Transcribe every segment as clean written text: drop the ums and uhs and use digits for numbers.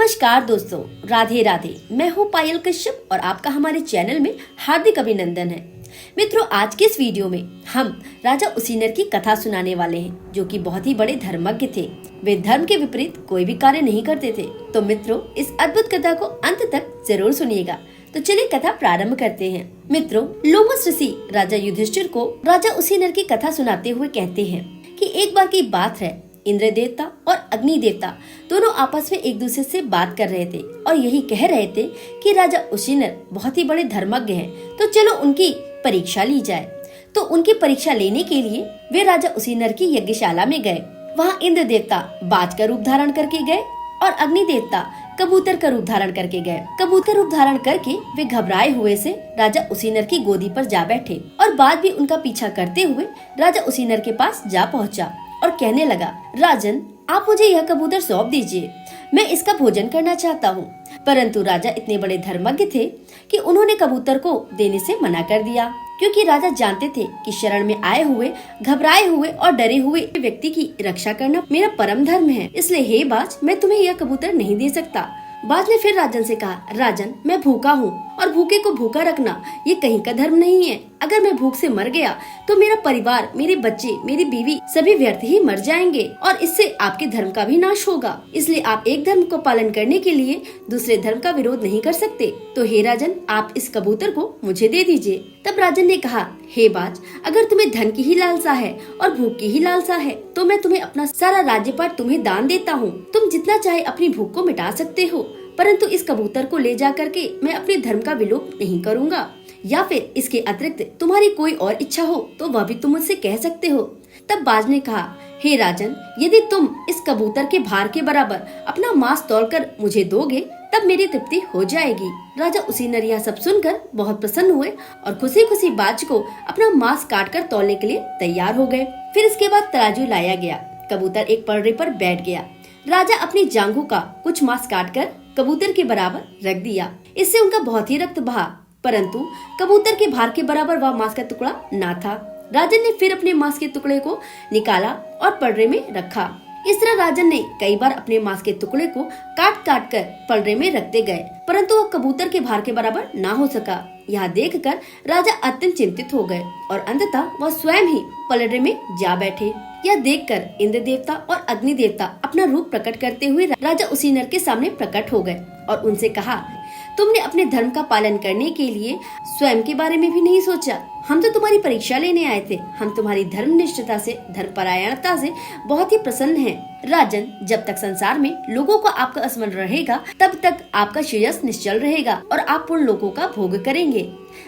नमस्कार दोस्तों, राधे राधे। मैं हूँ पायल कश्यप और आपका हमारे चैनल में हार्दिक अभिनंदन है। मित्रों, आज के इस वीडियो में हम राजा उसीनर की कथा सुनाने वाले हैं, जो कि बहुत ही बड़े धर्मज्ञ थे। वे धर्म के विपरीत कोई भी कार्य नहीं करते थे। तो मित्रों, इस अद्भुत कथा को अंत तक जरूर सुनिएगा। तो चलिए कथा प्रारंभ करते हैं। मित्रों, लोमस ऋषि राजा युधिष्ठिर को राजा उसीनर की कथा सुनाते हुए कहते हैं कि एक बार की बात है, इंद्र देवता और अग्नि देवता दोनों आपस में एक दूसरे से बात कर रहे थे और यही कह रहे थे कि राजा उसीनर बहुत ही बड़े धर्मज्ञ हैं, तो चलो उनकी परीक्षा ली जाए। तो उनकी परीक्षा लेने के लिए वे राजा उसीनर की यज्ञशाला में गए। वहाँ इंद्र देवता बाज का रूप धारण करके गए और अग्नि देवता कबूतर का रूप धारण करके गए। कबूतर रूप धारण करके वे घबराए हुए से राजा उसीनर की गोदी पर जा बैठे और बाज भी उनका पीछा करते हुए राजा उसीनर के पास जा पहुँचा और कहने लगा, राजन, आप मुझे यह कबूतर सौंप दीजिए, मैं इसका भोजन करना चाहता हूँ। परंतु राजा इतने बड़े धर्मज्ञ थे कि उन्होंने कबूतर को देने से मना कर दिया, क्योंकि राजा जानते थे कि शरण में आए हुए, घबराए हुए और डरे हुए व्यक्ति की रक्षा करना मेरा परम धर्म है। इसलिए हे बाज, मैं तुम्हें यह कबूतर नहीं दे सकता। बाज ने फिर राजन से कहा, राजन, मैं भूखा हूँ और भूखे को भूखा रखना ये कहीं का धर्म नहीं है। अगर मैं भूख से मर गया तो मेरा परिवार, मेरे बच्चे, मेरी बीवी सभी व्यर्थ ही मर जाएंगे और इससे आपके धर्म का भी नाश होगा। इसलिए आप एक धर्म को पालन करने के लिए दूसरे धर्म का विरोध नहीं कर सकते। तो हे राजन, आप इस कबूतर को मुझे दे दीजिए। तब राजन ने कहा, हे बाज, अगर तुम्हें धन की ही लालसा है और भूख की ही लालसा है तो मैं तुम्हें अपना सारा राज्यपाट तुम्हें दान देता हूँ। तुम जितना चाहे अपनी भूख को मिटा सकते हो, परंतु इस कबूतर को ले जा करके मैं अपने धर्म का विलोप नहीं करूँगा। या फिर इसके अतिरिक्त तुम्हारी कोई और इच्छा हो तो वह भी तुम मुझसे कह सकते हो। तब बाज ने कहा, हे राजन, यदि तुम इस कबूतर के भार के बराबर अपना मांस तोड़कर मुझे दोगे तब मेरी तृप्ति हो जाएगी। राजा उसीनर यह सब सुनकर बहुत प्रसन्न हुए और खुशी खुशी बाज को अपना मांस काटकर तौलने के लिए तैयार हो गए। फिर इसके बाद तराजू लाया गया। कबूतर एक पलड़े पर बैठ गया। राजा अपनी जांघों का कुछ मांस काटकर कबूतर के बराबर रख दिया। इससे उनका बहुत ही रक्त बहा, परंतु कबूतर के भार के बराबर वह मांस का टुकड़ा ना था। राजन ने फिर अपने मांस के टुकड़े को निकाला और पलड़े में रखा। इस तरह राजन ने कई बार अपने मांस के टुकड़े को काट काट कर पलड़े में रखते गए, परंतु वह कबूतर के भार के बराबर ना हो सका। यह देखकर राजा अत्यंत चिंतित हो गए और अंततः वह स्वयं ही पलड़े में जा बैठे। यह देखकर इंद्र देवता और अग्नि देवता अपना रूप प्रकट करते हुए राजा उसीनर के सामने प्रकट हो गए और उनसे कहा, तुमने अपने धर्म का पालन करने के लिए स्वयं के बारे में भी नहीं सोचा। हम तो तुम्हारी परीक्षा लेने आए थे। हम तुम्हारी धर्मनिष्ठता से, धर्मपरायणता से बहुत ही प्रसन्न हैं। राजन, जब तक संसार में लोगों को आपका स्मरण रहेगा तब तक आपका श्रेयस निश्चल रहेगा और आप पूर्ण लोगों का भोग करेंगे।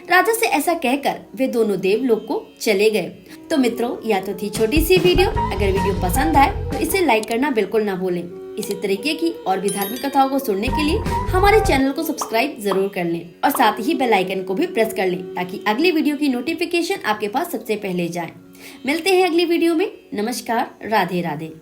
राजा से ऐसा कहकर वे दोनों देवलोक को चले गए। तो मित्रों, यह तो थी छोटी सी वीडियो। अगर वीडियो पसंद आए तो इसे लाइक करना बिल्कुल ना भूलें। इसी तरीके की और भी धार्मिक कथाओं को सुनने के लिए हमारे चैनल को सब्सक्राइब जरूर कर लें और साथ ही बेल आइकन को भी प्रेस कर लें, ताकि अगली वीडियो की नोटिफिकेशन आपके पास सबसे पहले जाए। मिलते हैं अगली वीडियो में। नमस्कार, राधे राधे।